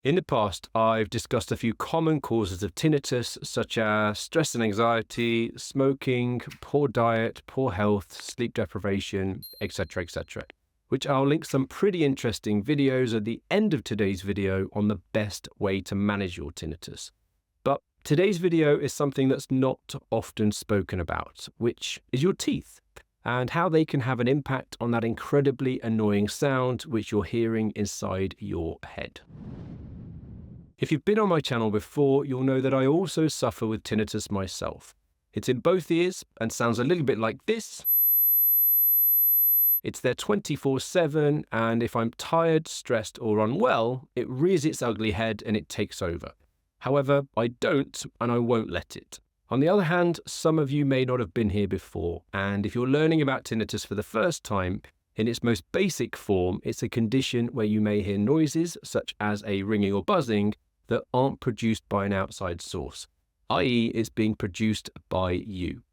In the past, I've discussed a few common causes of tinnitus, such as stress and anxiety, smoking, poor diet, poor health, sleep deprivation, etc., which I'll link some pretty interesting videos at the end of today's video on the best way to manage your tinnitus. But today's video is something that's not often spoken about, which is your teeth, and how they can have an impact on that incredibly annoying sound which you're hearing inside your head. If you've been on my channel before, you'll know that I also suffer with tinnitus myself. It's in both ears and sounds a little bit like this. It's there 24/7, and if I'm tired, stressed, or unwell, it rears its ugly head and it takes over. However, I don't, and I won't let it. On the other hand, some of you may not have been here before, and if you're learning about tinnitus for the first time, in its most basic form, it's a condition where you may hear noises, such as a ringing or buzzing, that aren't produced by an outside source, i.e. it's being produced by you.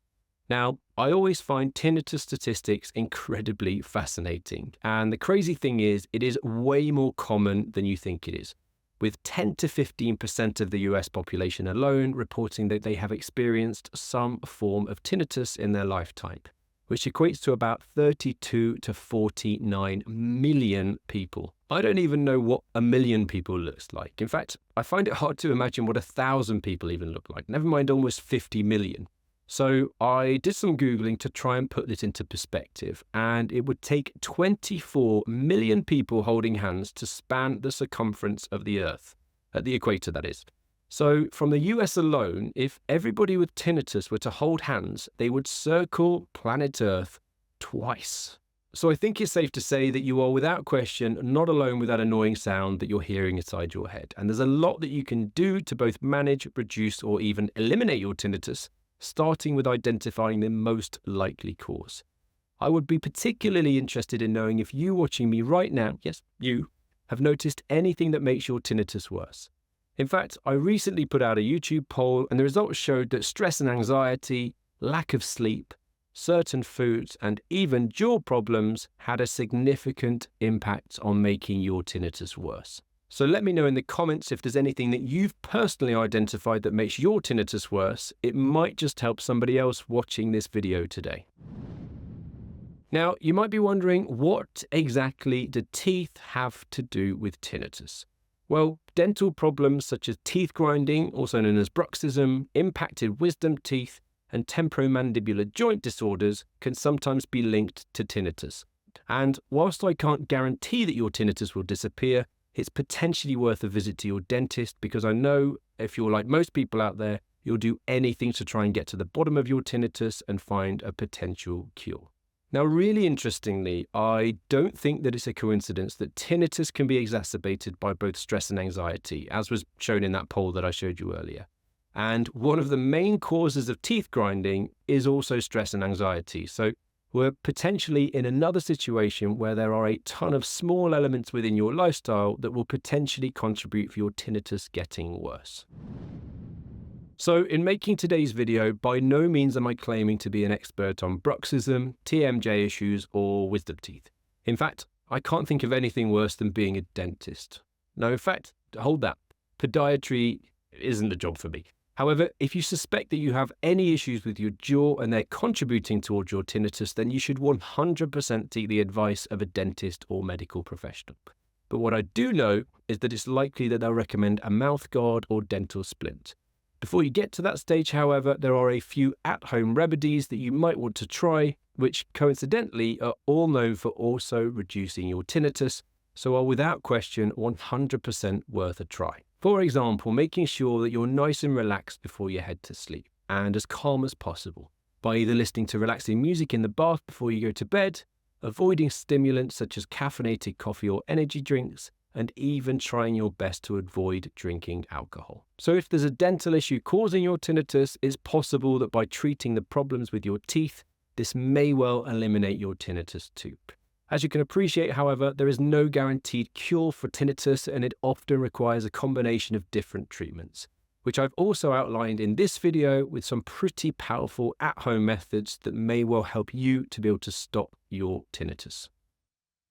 Now, I always find tinnitus statistics incredibly fascinating, and the crazy thing is, it is way more common than you think it is, with 10 to 15% of the US population alone reporting that they have experienced some form of tinnitus in their lifetime, which equates to about 32 to 49 million people. I don't even know what a million people looks like. In fact, I find it hard to imagine what 1,000 people even look like, never mind almost 50 million. So I did some Googling to try and put this into perspective, and it would take 24 million people holding hands to span the circumference of the Earth, at the equator that is. So from the US alone, if everybody with tinnitus were to hold hands, they would circle planet Earth twice. So I think it's safe to say that you are without question not alone with that annoying sound that you're hearing inside your head. And there's a lot that you can do to both manage, reduce, or even eliminate your tinnitus, starting with identifying the most likely cause. I would be particularly interested in knowing if you watching me right now, yes, you, have noticed anything that makes your tinnitus worse. In fact, I recently put out a YouTube poll and the results showed that stress and anxiety, lack of sleep, certain foods, and even jaw problems had a significant impact on making your tinnitus worse. So let me know in the comments if there's anything that you've personally identified that makes your tinnitus worse. It might just help somebody else watching this video today. Now, you might be wondering, what exactly do teeth have to do with tinnitus? Well, dental problems such as teeth grinding, also known as bruxism, impacted wisdom teeth, and temporomandibular joint disorders can sometimes be linked to tinnitus. And whilst I can't guarantee that your tinnitus will disappear, it's potentially worth a visit to your dentist, because I know if you're like most people out there, you'll do anything to try and get to the bottom of your tinnitus and find a potential cure. Now, really interestingly, I don't think that it's a coincidence that tinnitus can be exacerbated by both stress and anxiety, as was shown in that poll that I showed you earlier. And one of the main causes of teeth grinding is also stress and anxiety. So we're potentially in another situation where there are a ton of small elements within your lifestyle that will potentially contribute for your tinnitus getting worse. So in making today's video, by no means am I claiming to be an expert on bruxism, TMJ issues, or wisdom teeth. In fact, I can't think of anything worse than being a dentist. No, in fact, hold that. Podiatry isn't the job for me. However, if you suspect that you have any issues with your jaw and they're contributing towards your tinnitus, then you should 100% seek the advice of a dentist or medical professional. But what I do know is that it's likely that they'll recommend a mouth guard or dental splint. Before you get to that stage, however, there are a few at-home remedies that you might want to try, which coincidentally are all known for also reducing your tinnitus, so are without question 100% worth a try. For example, making sure that you're nice and relaxed before you head to sleep, and as calm as possible, by either listening to relaxing music in the bath before you go to bed, avoiding stimulants such as caffeinated coffee or energy drinks, and even trying your best to avoid drinking alcohol. So if there's a dental issue causing your tinnitus, it's possible that by treating the problems with your teeth, this may well eliminate your tinnitus too. As you can appreciate, however, there is no guaranteed cure for tinnitus, and it often requires a combination of different treatments, which I've also outlined in this video with some pretty powerful at-home methods that may well help you to be able to stop your tinnitus.